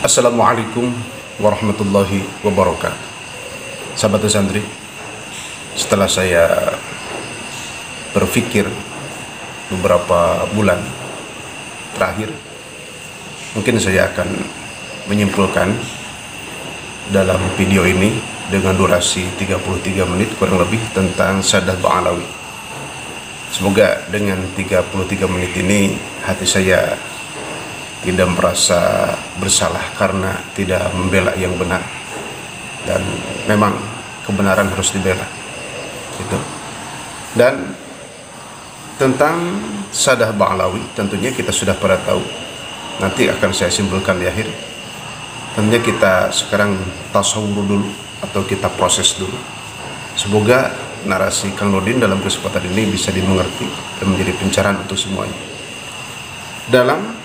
Assalamualaikum warahmatullahi wabarakatuh. Sahabat santri, setelah saya berpikir beberapa bulan terakhir, mungkin saya akan menyimpulkan dalam video ini dengan durasi 33 menit kurang lebih tentang Sadah Ba'alawi. Semoga dengan 33 menit ini hati saya tidak merasa bersalah karena tidak membela yang benar, dan memang kebenaran harus dibela itu. Dan tentang Sadah Ba'alawi tentunya kita sudah pada tahu, nanti akan saya simpulkan di akhir. Tentunya kita sekarang tasawur dulu atau kita proses dulu. Semoga narasi Kang Nurdin dalam kesempatan ini bisa dimengerti dan menjadi pencerahan untuk semuanya. Dalam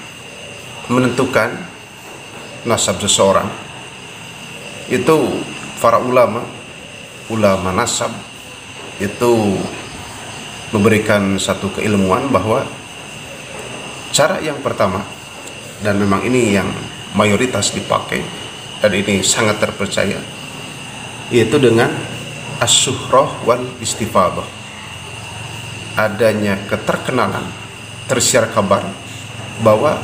menentukan nasab seseorang, itu para ulama nasab itu memberikan satu keilmuan bahwa cara yang pertama, dan memang ini yang mayoritas dipakai dan ini sangat terpercaya, yaitu dengan as-suhrah wal istifadah, adanya keterkenalan, tersiar kabar bahwa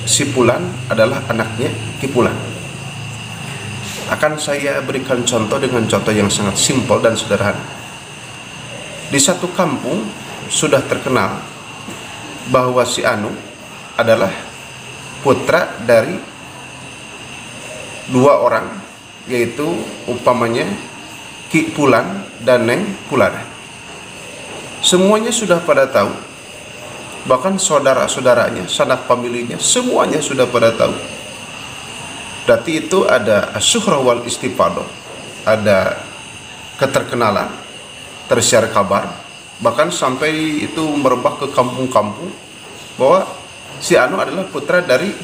si Fulan adalah anaknya Ki Fulan. Akan saya berikan contoh dengan contoh yang sangat simpel dan sederhana. Di satu kampung sudah terkenal bahwa si Anu adalah putra dari dua orang, yaitu umpamanya Ki Fulan dan Neng Fulan. Semuanya sudah pada tahu, bahkan saudara-saudaranya, sanak familinya, semuanya sudah pada tahu. Berarti itu ada as-suhrah wal istifadah, ada keterkenalan, tersiar kabar, bahkan sampai itu merebak ke kampung-kampung bahwa si Anu adalah putra dari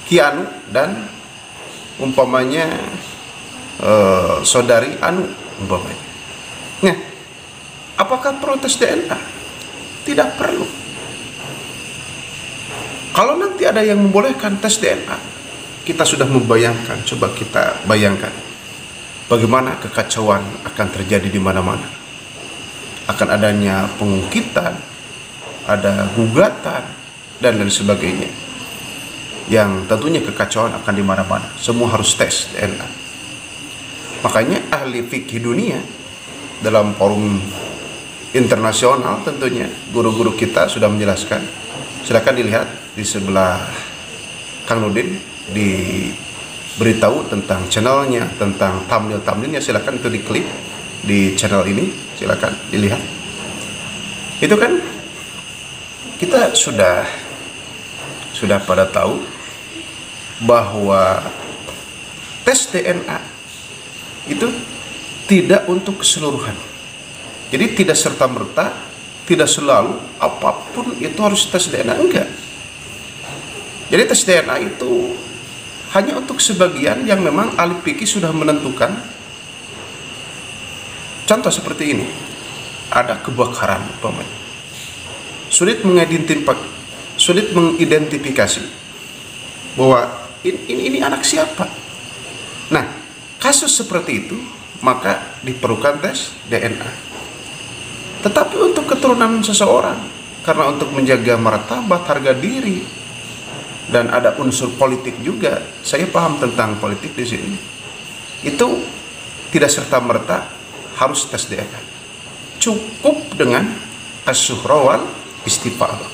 Ki Anu dan umpamanya saudari Anu umpamanya. Nah, apakah protes DNA? Tidak perlu. Kalau nanti ada yang membolehkan tes DNA, kita sudah membayangkan, coba kita bayangkan bagaimana kekacauan akan terjadi di mana-mana. Akan adanya pengungkitan, ada gugatan, dan lain sebagainya. Yang tentunya kekacauan akan di mana-mana. Semua harus tes DNA. Makanya ahli fikih dunia dalam forum internasional, tentunya guru-guru kita sudah menjelaskan. Silakan dilihat di sebelah Kang Nurdin, diberitahu tentang channelnya, tentang thumbnail-thumbnailnya. Silakan itu diklik di channel ini, silakan dilihat. Itu kan kita sudah pada tahu bahwa tes DNA itu tidak untuk keseluruhan. Jadi tidak serta-merta, tidak selalu apapun itu harus tes DNA, enggak. Jadi tes DNA itu hanya untuk sebagian yang memang ahli fikih sudah menentukan. Contoh seperti ini, ada kebakaran umpamanya, sulit mengidentifikasi bahwa ini anak siapa. Nah, kasus seperti itu maka diperlukan tes DNA. Tetapi untuk keturunan seseorang, karena untuk menjaga martabat, harga diri, dan ada unsur politik juga, saya paham tentang politik di sini, itu tidak serta-merta harus tes DNA. Cukup dengan as-suhrah wal istifadah.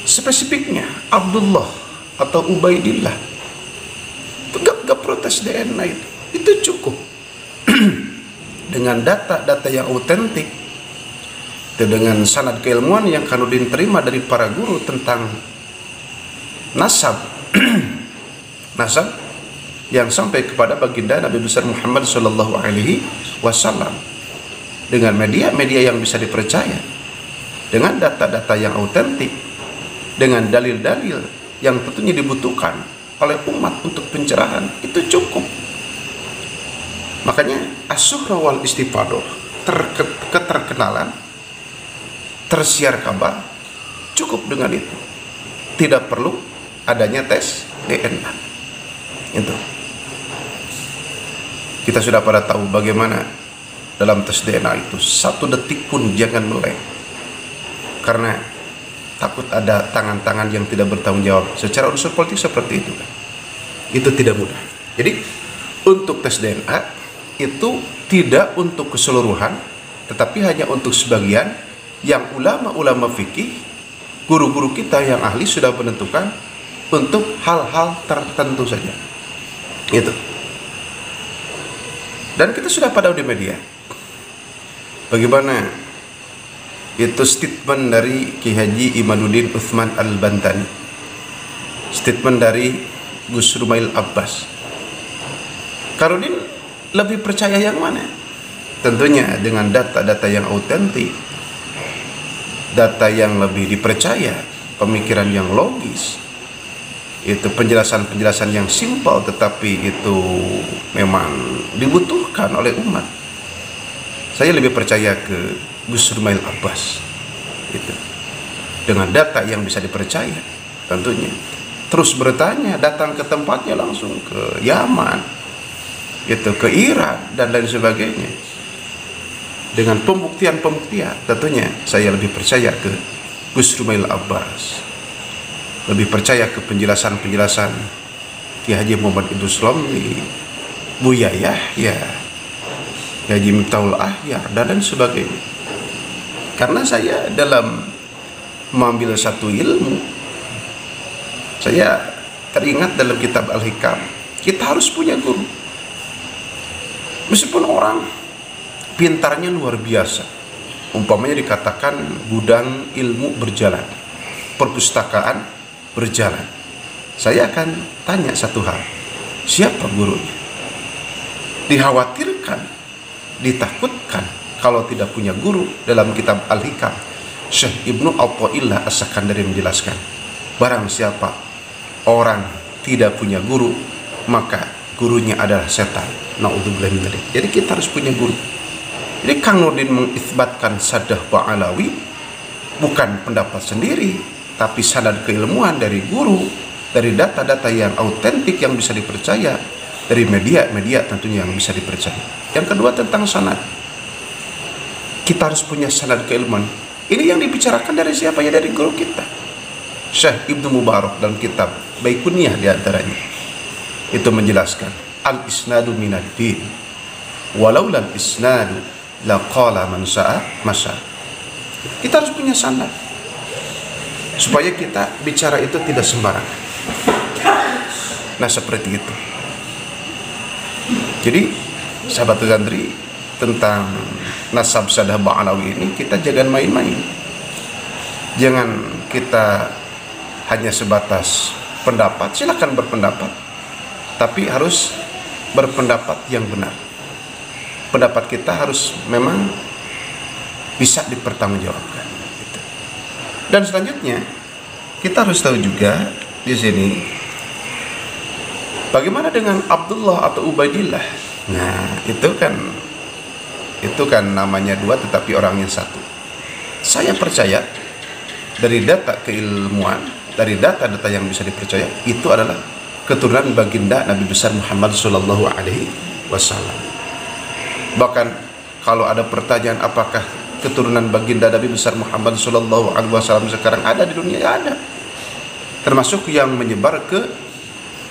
Spesifiknya Abdullah atau Ubaidillah, itu gak protes DNA itu cukup. Dengan data-data yang autentik, dengan sanad keilmuan yang Kang Nurdin terima dari para guru tentang nasab nasab yang sampai kepada baginda Nabi besar Muhammad Shallallahu Alaihi Wasallam, dengan media-media yang bisa dipercaya, dengan data-data yang autentik, dengan dalil-dalil yang tentunya dibutuhkan oleh umat untuk pencerahan, itu cukup. Makanya as-suhrah wal istifadah, keterkenalan, tersiar kabar, cukup dengan itu. Tidak perlu adanya tes DNA. Itu. Kita sudah pada tahu bagaimana dalam tes DNA itu 1 detik pun jangan meleng, karena takut ada tangan-tangan yang tidak bertanggung jawab. Secara unsur politik seperti itu kan. Itu tidak mudah. Jadi untuk tes DNA itu tidak untuk keseluruhan, tetapi hanya untuk sebagian yang ulama-ulama fikih, guru-guru kita yang ahli sudah menentukan untuk hal-hal tertentu saja. Itu. Dan kita sudah pada di media bagaimana itu statement dari Ki Haji Imaduddin Utsman Al-Bantani, statement dari Gus Rumail Abbas. Karudin lebih percaya yang mana? Tentunya dengan data-data yang autentik, data yang lebih dipercaya, pemikiran yang logis, itu penjelasan-penjelasan yang simpel, tetapi itu memang dibutuhkan oleh umat. Saya lebih percaya ke Gus Rumail Abbas itu, dengan data yang bisa dipercaya tentunya. Terus bertanya, datang ke tempatnya langsung ke Yaman, itu ke Iran dan lain sebagainya, dengan pembuktian tentunya saya lebih percaya ke Gus Rumail Abbas, lebih percaya ke penjelasan-penjelasan Ki Haji Muhammad Idrus Romli, Buya Yahya, Haji Miftahul Ahyar dan lain sebagainya. Karena saya dalam mengambil satu ilmu, saya teringat dalam kitab Al-Hikam, kita harus punya guru. Meskipun orang pintarnya luar biasa, umpamanya dikatakan gudang ilmu berjalan, perpustakaan berjalan, saya akan tanya satu hal, siapa gurunya? Dikhawatirkan, ditakutkan kalau tidak punya guru. Dalam kitab Al-Hikam, Syekh Ibnu Athaillah As-Sakandari menjelaskan, barang siapa orang tidak punya guru, maka gurunya adalah setan. Naudzubillah min dzalik. Jadi kita harus punya guru. Jadi Kang Nurdin mengisbatkan Saddah Ba'alawi bukan pendapat sendiri, tapi sanad keilmuan dari guru, dari data-data yang autentik yang bisa dipercaya, dari media-media tentunya yang bisa dipercaya. Yang kedua tentang sanad, kita harus punya sanad keilmuan. Ini yang dibicarakan dari siapa? Ya dari guru kita, Syekh Ibnu Mubarak, dalam kitab Baikuniyah diantaranya itu menjelaskan al-isnadu minad-din walaulal isnadu laqala man sya'a masya. Kita harus punya sanad supaya kita bicara itu tidak sembarangan. Nah seperti itu. Jadi sahabat Gandri, tentang nasab Saddah Ba'alawi ini kita jangan main-main. Jangan kita hanya sebatas pendapat, silakan berpendapat, tapi harus berpendapat yang benar. Pendapat kita harus memang bisa dipertanggungjawabkan. Dan selanjutnya kita harus tahu juga di sini bagaimana dengan Abdullah atau Ubaidillah. Nah, itu kan namanya dua tetapi orangnya satu. Saya percaya dari data keilmuan, dari data-data yang bisa dipercaya, itu adalah keturunan baginda Nabi besar Muhammad sallallahu alaihi wasallam. Bahkan kalau ada pertanyaan apakah keturunan baginda Nabi besar Muhammad sallallahu alaihi wasallam sekarang ada di dunia, ya ada. Termasuk yang menyebar ke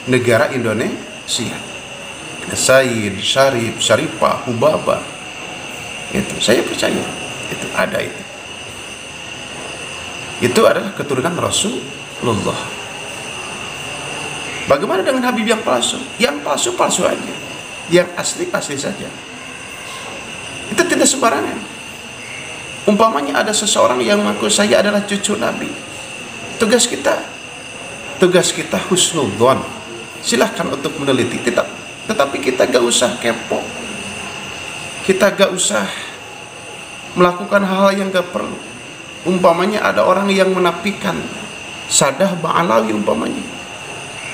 negara Indonesia. Said, Syarif, Syarifah, Hubaba. Itu saya percaya itu ada itu. Itu adalah keturunan Rasulullah. Bagaimana dengan Habib yang palsu? Yang palsu-palsu aja. Yang asli-asli saja. Itu tidak sembarangan. Umpamanya ada seseorang yang mengaku saya adalah cucu Nabi. Tugas kita husnudzon. Silahkan untuk meneliti. Tetapi kita gak usah kepo. Kita gak usah melakukan hal-hal yang gak perlu. Umpamanya ada orang yang menafikan Saddah Ba'alawi umpamanya.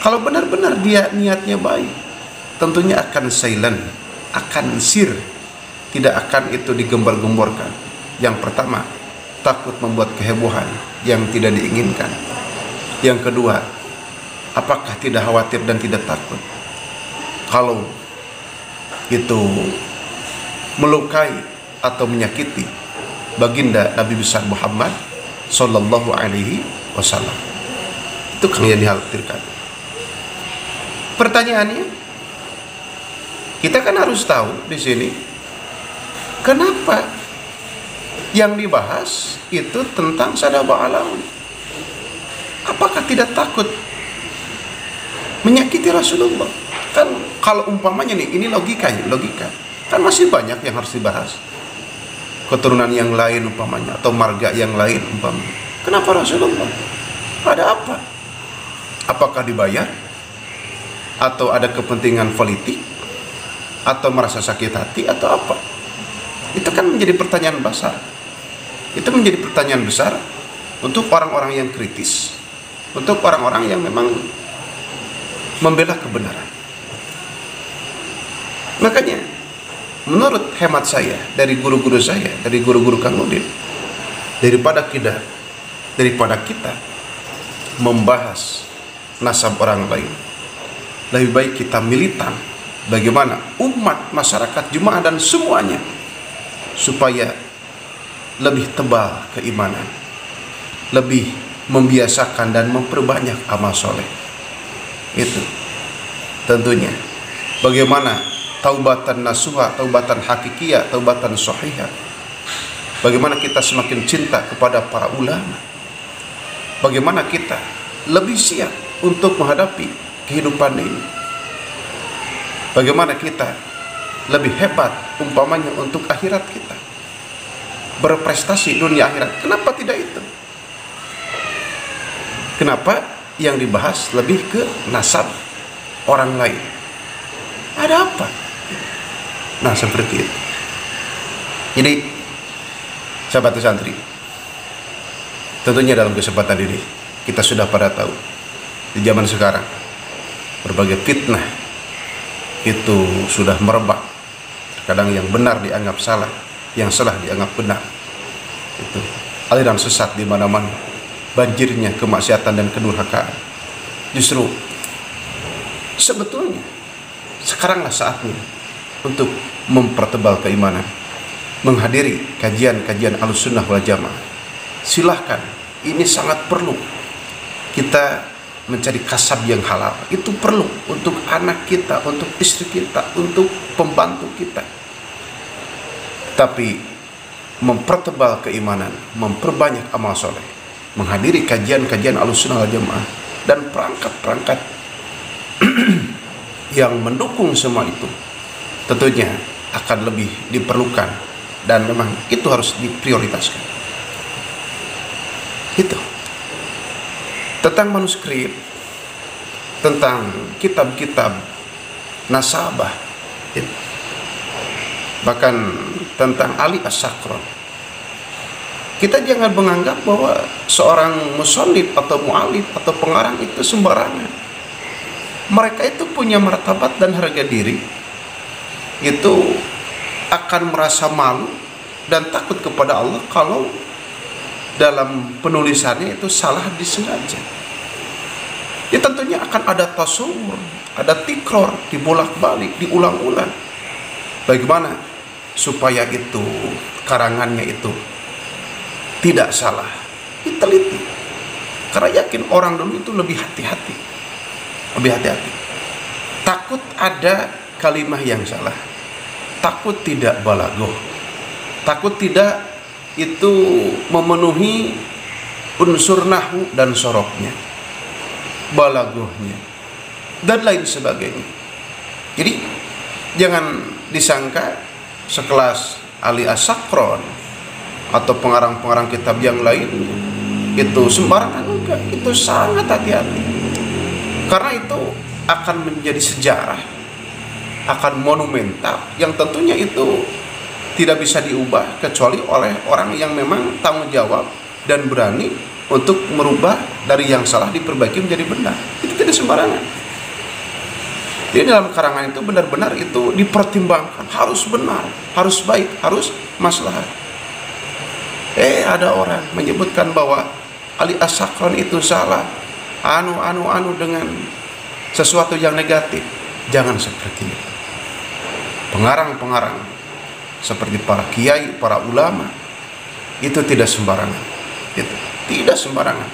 Kalau benar-benar dia niatnya baik, tentunya akan silent, akan sir, tidak akan itu digembar-gemborkan. Yang pertama, takut membuat kehebohan yang tidak diinginkan. Yang kedua, apakah tidak khawatir dan tidak takut kalau itu melukai atau menyakiti baginda Nabi besar Muhammad Sallallahu Alaihi Wasallam? Itu kan yang dikhawatirkan. Pertanyaannya, kita kan harus tahu di sini kenapa yang dibahas itu tentang Sadaqah Alawi. Apakah tidak takut menyakiti Rasulullah? Kan kalau umpamanya nih, ini logika, kan masih banyak yang harus dibahas. Keturunan yang lain umpamanya, atau marga yang lain umpamanya. Kenapa Rasulullah? Ada apa? Apakah dibayar? Atau ada kepentingan politik? Atau merasa sakit hati? Atau apa? Itu kan menjadi pertanyaan besar. Itu menjadi pertanyaan besar untuk orang-orang yang kritis, untuk orang-orang yang memang membela kebenaran. Makanya menurut hemat saya, dari guru-guru saya, dari guru-guru Kang Nudin, daripada kita membahas nasab orang lain, lebih baik kita militan bagaimana umat, masyarakat, jemaah dan semuanya supaya lebih tebal keimanan, lebih membiasakan dan memperbanyak amal soleh. Itu tentunya bagaimana taubatan nasuha, taubatan hakikiyah, taubatan sahihah. Bagaimana kita semakin cinta kepada para ulama, bagaimana kita lebih siap untuk menghadapi kehidupan ini, bagaimana kita lebih hebat umpamanya untuk akhirat kita, berprestasi dunia akhirat. Kenapa tidak itu? Kenapa yang dibahas lebih ke nasab orang lain? Ada apa? Nah, seperti itu. Jadi, sahabat santri, tentunya dalam kesempatan ini kita sudah pada tahu di zaman sekarang berbagai fitnah itu sudah merebak. Kadang yang benar dianggap salah, yang salah dianggap benar. Itu aliran sesat di mana-mana, banjirnya kemaksiatan dan kedurhakaan. Justru sebetulnya sekaranglah saatnya untuk mempertebal keimanan, menghadiri kajian-kajian Ahlussunnah wal Jamaah. Silahkan, ini sangat perlu kita mencari kasab yang halal. Itu perlu untuk anak kita, untuk istri kita, untuk pembantu kita. Tapi mempertebal keimanan, memperbanyak amal soleh, menghadiri kajian-kajian Ahlussunnah wal Jamaah, dan perangkat-perangkat yang mendukung semua itu tentunya akan lebih diperlukan, dan memang itu harus diprioritaskan. Itu tentang manuskrip, tentang kitab-kitab nasabah, bahkan tentang Ali As-Sakron. Kita jangan menganggap bahwa seorang musannif atau mu'alif atau pengarang itu sembarangan. Mereka itu punya martabat dan harga diri, itu akan merasa malu dan takut kepada Allah kalau dalam penulisannya itu salah disengaja. Ya tentunya akan ada tasawur, ada tikror, dibolak-balik, diulang-ulang. Bagaimana supaya itu karangannya itu tidak salah, diteliti. Karena yakin orang dulu itu lebih hati-hati, takut ada kalimah yang salah, takut tidak balaghah, takut tidak itu memenuhi unsur nahwu dan soroknya, balaghahnya, dan lain sebagainya. Jadi jangan disangka sekelas Ali As-Sakron atau pengarang-pengarang kitab yang lain itu sembarangan. Enggak, itu sangat hati-hati, karena itu akan menjadi sejarah, akan monumental yang tentunya itu tidak bisa diubah kecuali oleh orang yang memang tanggung jawab dan berani untuk merubah dari yang salah diperbaiki menjadi benar. Itu tidak sembarangan. Jadi dalam karangan itu benar-benar itu dipertimbangkan, harus benar, harus baik, harus maslahat. Ada orang menyebutkan bahwa Ali As-Sakron itu salah, anu dengan sesuatu yang negatif. Jangan seperti itu. Pengarang-pengarang seperti para kiai, para ulama itu tidak sembarangan. Itu tidak sembarangan.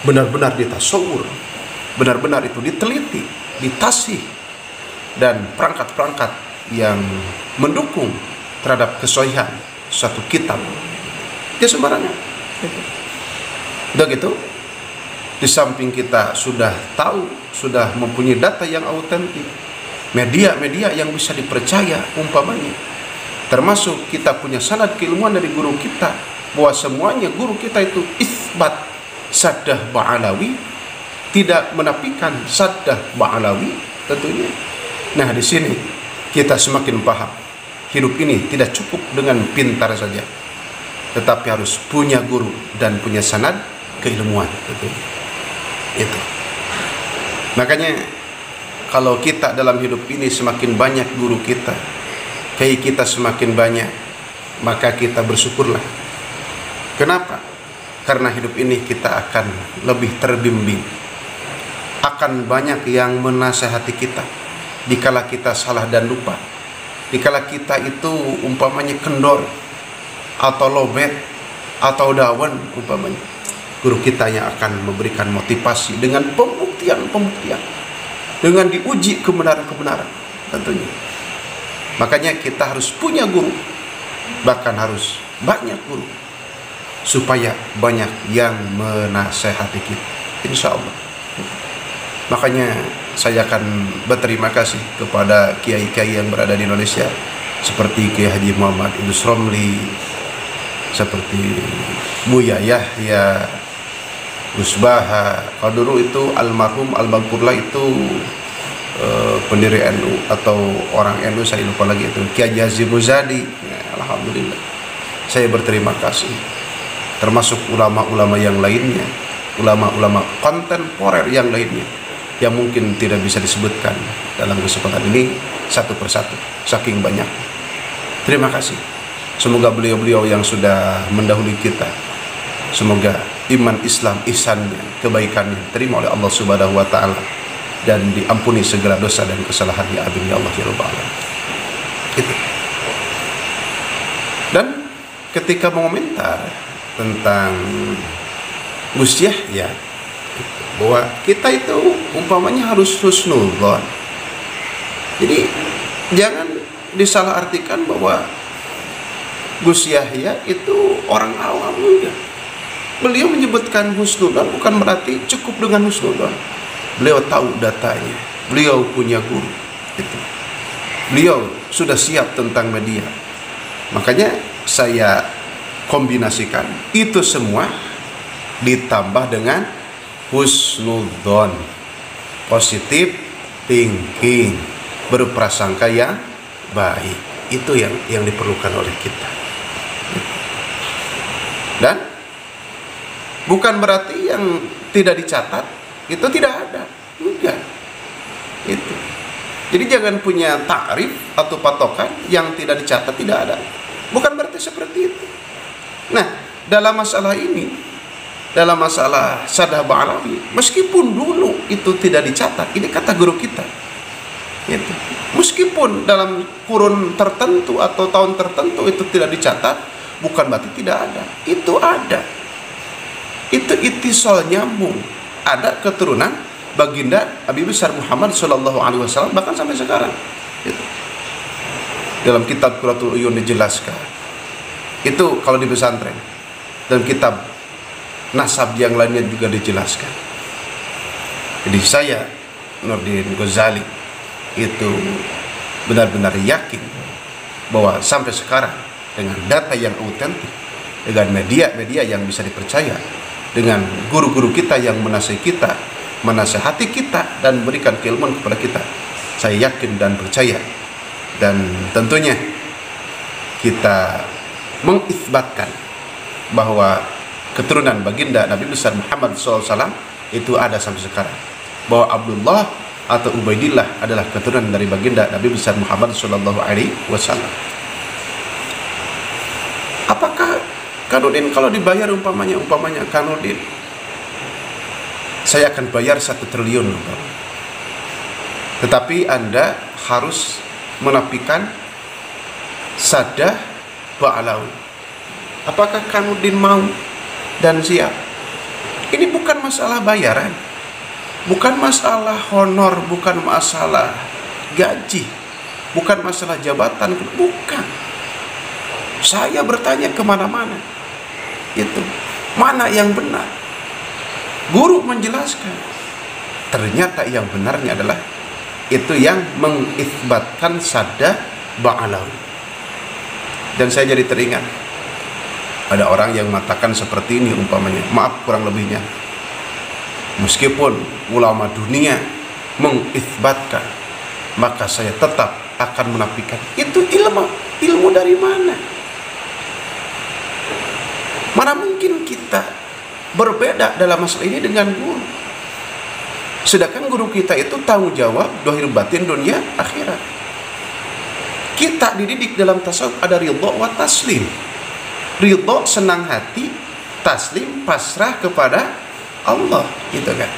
Benar-benar ditasawur, benar-benar itu diteliti, ditasih, dan perangkat-perangkat yang mendukung terhadap kesohihan suatu kitab. Dia sembarangan. Udah gitu, di samping kita sudah tahu, sudah mempunyai data yang autentik, media-media yang bisa dipercaya umpamanya, termasuk kita punya sanad keilmuan dari guru kita, bahwa semuanya guru kita itu isbat saddah ba'alawi, tidak menafikan saddah ba'alawi tentunya. Nah, di sini kita semakin paham, hidup ini tidak cukup dengan pintar saja, tetapi harus punya guru dan punya sanad keilmuan tentunya. Itu. Makanya kalau kita dalam hidup ini semakin banyak guru kita, kiai kita semakin banyak, maka kita bersyukurlah. Kenapa? Karena hidup ini kita akan lebih terbimbing, akan banyak yang menasehati kita dikala kita salah dan lupa, dikala kita itu umpamanya kendor atau lobet atau dawan umpamanya. Guru kita yang akan memberikan motivasi dengan pembuktian, dengan diuji kebenaran-kebenaran tentunya. Makanya kita harus punya guru, bahkan harus banyak guru, supaya banyak yang menasehati kita, insya Allah. Makanya saya akan berterima kasih kepada kiai-kiai yang berada di Indonesia, seperti Kiai Haji Muhammad Idrus Romli, seperti Buya Yahya, Gus Baha. Kalau dulu itu almarhum Al-Bagfurlah itu pendiri NU atau orang NU, saya lupa lagi itu, Kiai Haji Muzadi. Ya, alhamdulillah, saya berterima kasih. Termasuk ulama-ulama yang lainnya, ulama-ulama kontemporer yang lainnya, yang mungkin tidak bisa disebutkan dalam kesempatan ini satu persatu, saking banyak. Terima kasih. Semoga beliau-beliau yang sudah mendahului kita, semoga iman Islam, ihsannya, kebaikannya terima oleh Allah Subhanahu wa taala dan diampuni segala dosa dan kesalahannya. Amin ya Allah ya rabbal alamin. Itu. Dan ketika mengomentar tentang Gus Yahya, bahwa kita itu umpamanya harus husnudzon. Jadi jangan disalahartikan bahwa Gus Yahya itu orang awam, enggak. Beliau menyebutkan husnudzon bukan berarti cukup dengan husnudzon. Beliau tahu datanya, beliau punya guru. Itu. Beliau sudah siap tentang media. Makanya saya kombinasikan itu semua ditambah dengan husnudzon, positif thinking, berprasangka yang baik. Itu yang diperlukan oleh kita. Dan bukan berarti yang tidak dicatat itu tidak ada, enggak. Itu. Jadi jangan punya takrif atau patokan yang tidak dicatat tidak ada. Bukan berarti seperti itu. Nah, dalam masalah ini, dalam masalah saddah ba'alawi, meskipun dulu itu tidak dicatat, ini kata guru kita. Itu. Meskipun dalam kurun tertentu atau tahun tertentu itu tidak dicatat, bukan berarti tidak ada. Itu ada. Itu itisal nyambung. Ada keturunan baginda Nabi besar Muhammad SAW bahkan sampai sekarang. Itu. Dalam kitab Qurratul Uyun dijelaskan. Itu kalau di pesantren. Dan kitab nasab yang lainnya juga dijelaskan. Jadi saya Nurdin Ghazali itu benar-benar yakin bahwa sampai sekarang dengan data yang autentik, dengan media-media yang bisa dipercaya, dengan guru-guru kita yang menasehati kita dan berikan keilmuan kepada kita, saya yakin dan percaya. Dan tentunya kita mengisbatkan bahwa keturunan baginda Nabi besar Muhammad SAW itu ada sampai sekarang, bahwa Abdullah atau Ubaidillah adalah keturunan dari baginda Nabi besar Muhammad SAW. Apakah Kanudin kalau dibayar umpamanya Kanudin saya akan bayar 1 triliun. Tetapi Anda harus menafikan saddah ba'alawi. Apakah Kanudin mau dan siap? Ini bukan masalah bayaran, bukan masalah honor, bukan masalah gaji, bukan masalah jabatan, bukan. Saya bertanya kemana-mana, itu mana yang benar? Guru menjelaskan, ternyata yang benarnya adalah itu yang mengisbatkan saddah ba'alawi. Dan saya jadi teringat, ada orang yang mengatakan seperti ini umpamanya, maaf kurang lebihnya, meskipun ulama dunia mengisbatkan, maka saya tetap akan menafikan. Itu ilmu dari mana? Mana mungkin kita berbeda dalam masalah ini dengan guru? Sedangkan guru kita itu tanggung jawab dohir batin dunia akhirat. Kita dididik dalam tasawuf ada ridho wa taslim. Ridho senang hati, taslim pasrah kepada Allah, gitu kan?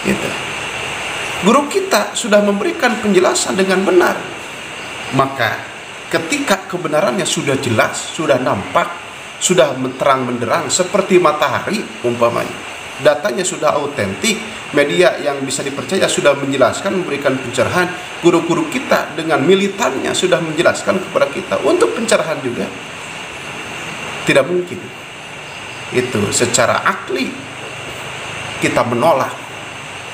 Gitu. Guru kita sudah memberikan penjelasan dengan benar. Maka ketika kebenarannya sudah jelas, sudah nampak, sudah terang benderang seperti matahari umpamanya, datanya sudah autentik, media yang bisa dipercaya sudah menjelaskan, memberikan pencerahan, guru-guru kita dengan militannya sudah menjelaskan kepada kita untuk pencerahan juga. Tidak mungkin itu secara akli kita menolak.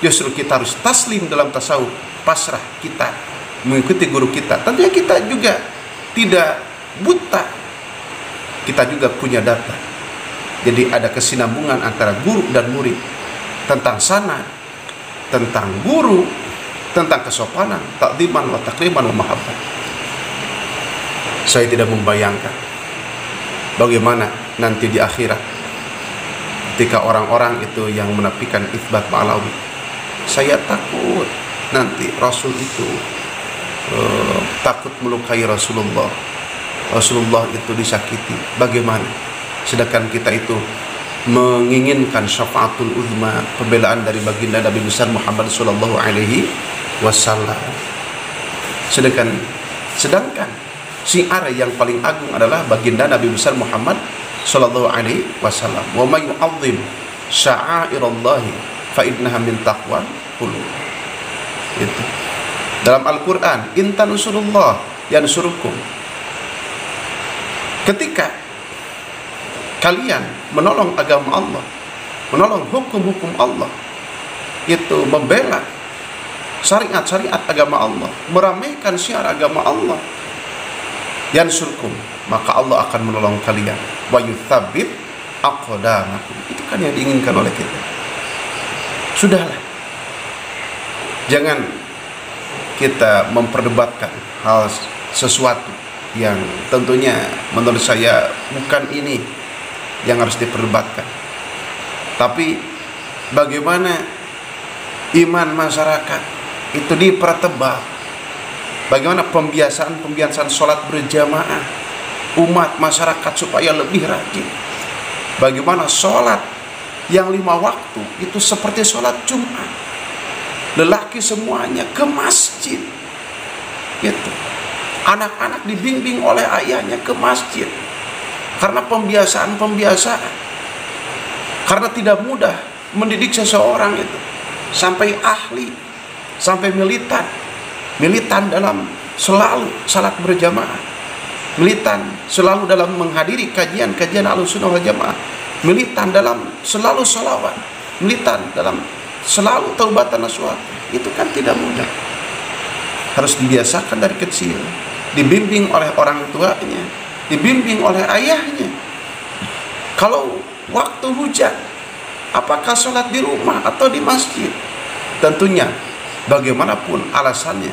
Justru kita harus taslim dalam tasawuf, pasrah kita mengikuti guru kita. Tentunya kita juga tidak buta, kita juga punya data. Jadi ada kesinambungan antara guru dan murid tentang sanad, tentang guru, tentang kesopanan, takdiman wa takriman wa mahabbah. Saya tidak membayangkan bagaimana nanti di akhirat ketika orang-orang itu yang menafikan itsbat ba'alawi. Saya takut nanti Rasul itu takut melukai Rasulullah. Rasulullah itu disakiti. Bagaimana? Sedangkan kita itu menginginkan syafaatul uzma, pembelaan dari baginda Nabi besar Muhammad sallallahu alaihi wasallam. Sedangkan syiar yang paling agung adalah baginda Nabi besar Muhammad sallallahu alaihi wasallam. Wa may yu'azzim sya'airallahi fa innaha min taqwal qulub. Itu. Dalam Al-Qur'an, in tansurullah yansurukum. Ketika kalian menolong agama Allah, menolong hukum-hukum Allah, itu membela syariat-syariat agama Allah, meramaikan syiar agama Allah, yansurkum, maka Allah akan menolong kalian. Wa yutsabbit aqdamakum. Itu kan yang diinginkan oleh kita. Sudahlah, jangan kita memperdebatkan hal sesuatu yang tentunya menurut saya bukan ini yang harus diperdebatkan. Tapi bagaimana iman masyarakat itu dipertebal, bagaimana pembiasaan sholat berjamaah umat masyarakat supaya lebih rajin, bagaimana sholat yang 5 waktu itu seperti sholat Jumat, lelaki semuanya ke masjid, gitu. Anak-anak dibimbing oleh ayahnya ke masjid karena pembiasaan, karena tidak mudah mendidik seseorang itu sampai ahli, sampai militan dalam selalu salat berjamaah, militan selalu dalam menghadiri kajian Ahlussunnah wal Jamaah, militan dalam selalu sholawat, militan dalam selalu taubatan nasuha. Itu kan tidak mudah, harus dibiasakan dari kecil, dibimbing oleh orang tuanya, dibimbing oleh ayahnya. Kalau waktu hujan, apakah sholat di rumah atau di masjid? Tentunya bagaimanapun alasannya,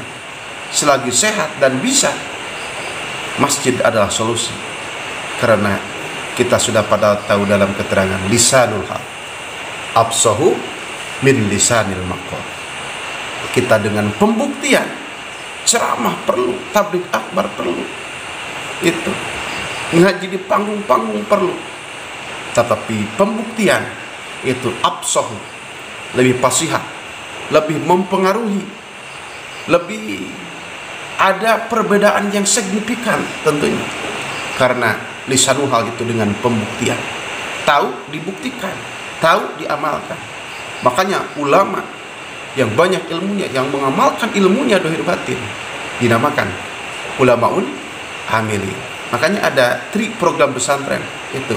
selagi sehat dan bisa, masjid adalah solusi. Karena kita sudah pada tahu dalam keterangan lisanul hal absahu min lisanil maqal. Kita dengan pembuktian, ceramah perlu, tabligh akbar perlu, itu ngaji di panggung-panggung perlu, tetapi pembuktian itu absahu lebih fasihah, lebih mempengaruhi, lebih ada perbedaan yang signifikan tentunya. Karena lisanul hal itu dengan pembuktian, tahu dibuktikan, tahu diamalkan. Makanya ulama yang banyak ilmunya, yang mengamalkan ilmunya dohir batin, dinamakan ulamaun amilin. Makanya ada program pesantren itu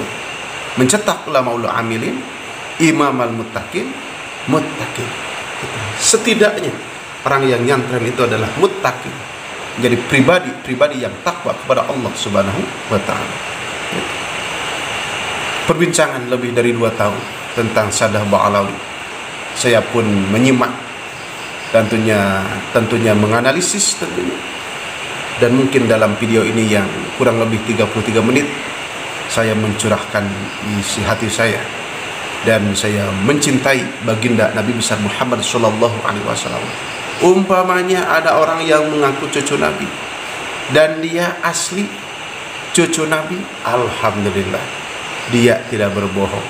mencetak ulamaul amilin, imamal muttaqin, muttaqin. Setidaknya orang yang nyantren itu adalah muttaqin, menjadi pribadi yang takwa kepada Allah Subhanahu wa taala. Perbincangan lebih dari 2 tahun tentang Saddah Ba'alawi. Saya pun menyimak, tentunya menganalisis tentunya. Dan mungkin dalam video ini yang kurang lebih 33 menit saya mencurahkan isi hati saya, dan saya mencintai baginda Nabi besar Muhammad sallallahu alaihi wasallam. Umpamanya ada orang yang mengaku cucu Nabi dan dia asli cucu Nabi, alhamdulillah dia tidak berbohong.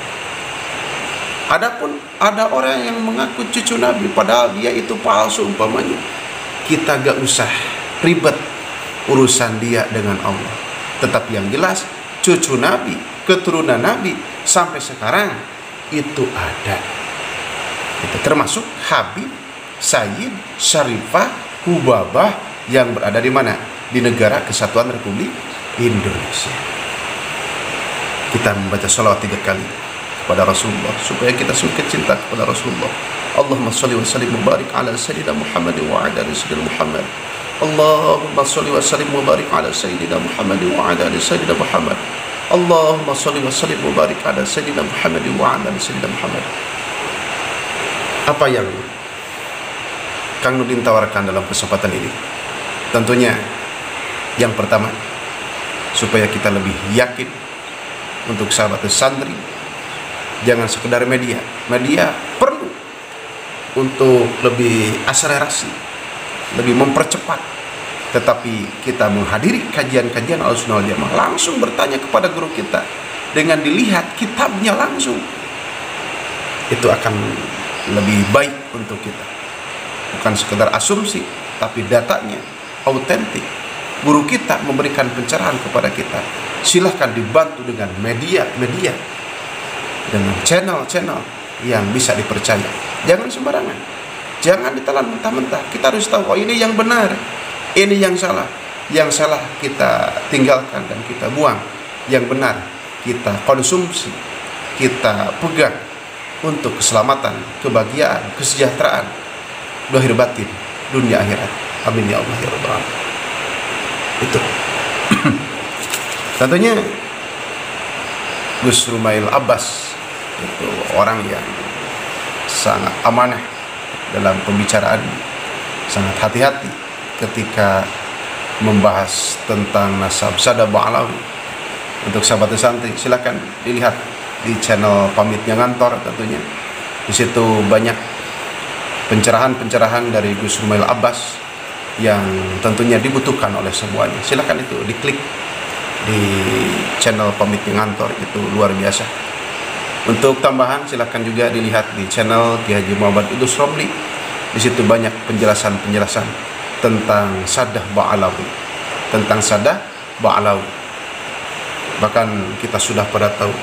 Adapun ada orang yang mengaku cucu Nabi padahal dia itu palsu umpamanya, kita gak usah ribet urusan dia dengan Allah. Tetapi yang jelas cucu Nabi, keturunan Nabi sampai sekarang itu ada. Itu termasuk Habib, Sayyid, Syarifah, Hubabah yang berada di mana? Di negara Kesatuan Republik Indonesia. Kita membaca sholawat 3 kali kepada Rasulullah supaya kita semakin cinta kepada Rasulullah. Allahumma sholli wa sallim wa barik ala sayyidina Muhammad wa ala ali sayyidina Muhammad. Allahumma sholli wa sallim wa barik ala sayyidina Muhammad wa ala ali sayyidina Muhammad. Allahumma sholli wa sallim wa barik ala sayyidina Muhammad wa ala ali sayyidina Muhammad. Apa yang Kang Nurdin tawarkan dalam kesempatan ini? Tentunya yang pertama, supaya kita lebih yakin untuk sahabat santri, jangan sekedar media perlu untuk lebih akselerasi, lebih mempercepat. Tetapi kita menghadiri kajian-kajian Ahlussunnah wal Jamaah, langsung bertanya kepada guru kita dengan dilihat kitabnya langsung, itu akan lebih baik untuk kita. Bukan sekedar asumsi, tapi datanya autentik. Guru kita memberikan pencerahan kepada kita. Silahkan dibantu dengan media, dengan channel yang bisa dipercaya. Jangan sembarangan, jangan ditelan mentah-mentah. Kita harus tahu, oh ini yang benar, ini yang salah. Yang salah kita tinggalkan dan kita buang, yang benar kita konsumsi, kita pegang untuk keselamatan, kebahagiaan, kesejahteraan dohir batin dunia akhirat. Amin ya Allah ya rabbal alamin. Itu tentunya Gus Rumail Abbas itu orang yang sangat amanah dalam pembicaraan, sangat hati-hati ketika membahas tentang nasab Saddah Ba'alawi. Untuk sahabat santri, silakan dilihat di channel Pamitnya Ngantor. Tentunya di situ banyak pencerahan dari Gus Rumail Abbas yang tentunya dibutuhkan oleh semuanya. Silakan itu diklik di channel Pamitnya Ngantor, itu luar biasa. Untuk tambahan silakan juga dilihat di channel Ki Haji Muhammad Idrus Romli. Di situ banyak penjelasan tentang Saddah Ba'alawi, Bahkan kita sudah pada tahu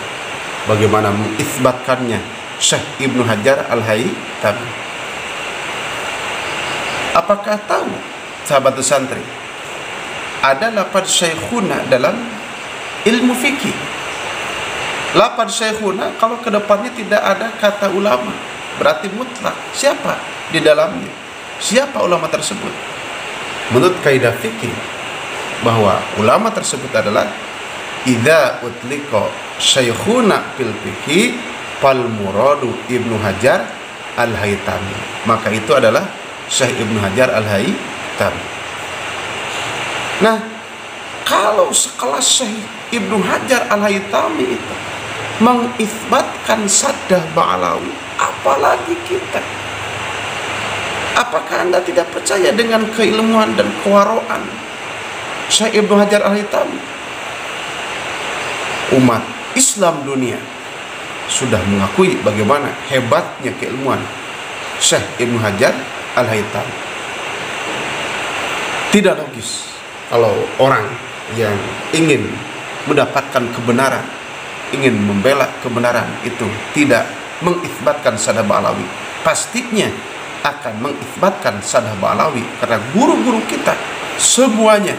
bagaimana mengisbatkannya Syekh Ibnu Hajar Al-Haytami. Apakah tahu sahabat santri, ada lafaz syekhuna dalam ilmu fikih? Lafaz syekhuna kalau ke depannya tidak ada kata ulama, berarti mutlak. Siapa di dalamnya? Siapa ulama tersebut? Menurut kaidah fikih, bahwa ulama tersebut adalah idza utliqa syekhuna fil fikih fal muradu Ibnu Hajar Al-Haytami. Maka itu adalah Syekh Ibnu Hajar Al-Haytami. Nah, kalau sekelas Syekh Ibnu Hajar Al-Haytami itu mengisbatkan Saddah Ba'alawi, apalagi kita? Apakah Anda tidak percaya dengan keilmuan dan kewaraan Syekh Ibnu Hajar Al-Haytami? Umat Islam dunia sudah mengakui bagaimana hebatnya keilmuan Syekh Ibnu Hajar Al-Haytami. Tidak logis kalau orang yang ingin mendapatkan kebenaran, ingin membela kebenaran itu tidak mengisbatkan Sadaq Ba'alawi. Pastinya akan mengisbatkan Sadaq Ba'alawi, karena guru-guru kita semuanya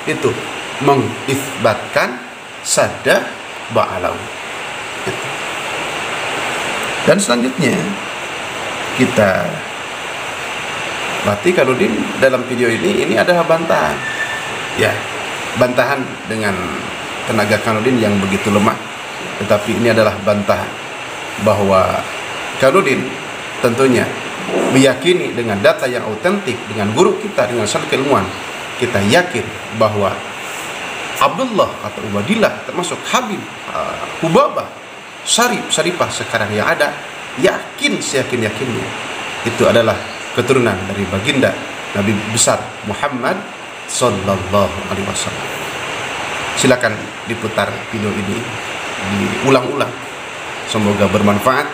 itu mengisbatkan Sadaq Ba'alawi. Dan selanjutnya kita berarti Kanudin dalam video ini adalah bantahan, ya, bantahan dengan tenaga Kanudin yang begitu lemah. Tetapi ini adalah bantahan bahwa Kanudin tentunya meyakini dengan data yang autentik, dengan guru kita, dengan syarat keilmuan, kita yakin bahwa Abdullah atau Ubadillah, termasuk Habib, Hubabah, Syarifah sekarang yang ada, yakin seyakin-yakinnya itu adalah keturunan dari baginda Nabi besar Muhammad Sallallahu Alaihi Wasallam. Silakan diputar video ini, diulang-ulang. Semoga bermanfaat,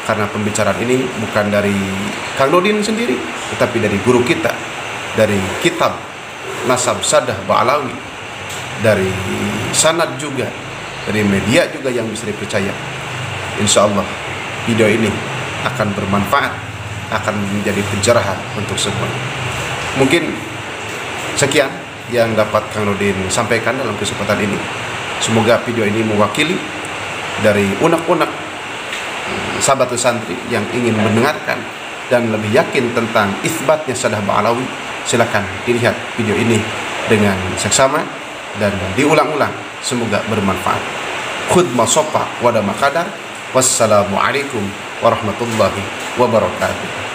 karena pembicaraan ini bukan dari Kang Nurdin sendiri, tetapi dari guru kita, dari kitab Nasab Sadaq Ba'alawi, dari sanad juga, dari media juga yang bisa dipercaya. Insya Allah video ini akan bermanfaat, akan menjadi pencerahan untuk semua. Mungkin sekian yang dapat Kang Nurdin sampaikan dalam kesempatan ini. Semoga video ini mewakili dari unek-unek sahabat santri yang ingin mendengarkan dan lebih yakin tentang isbatnya Sadaq Ba'alawi. Silakan dilihat video ini dengan seksama dan diulang-ulang. Semoga bermanfaat. Khudma sopa wada makadar. Wassalamualaikum warahmatullahi wabarakatuh.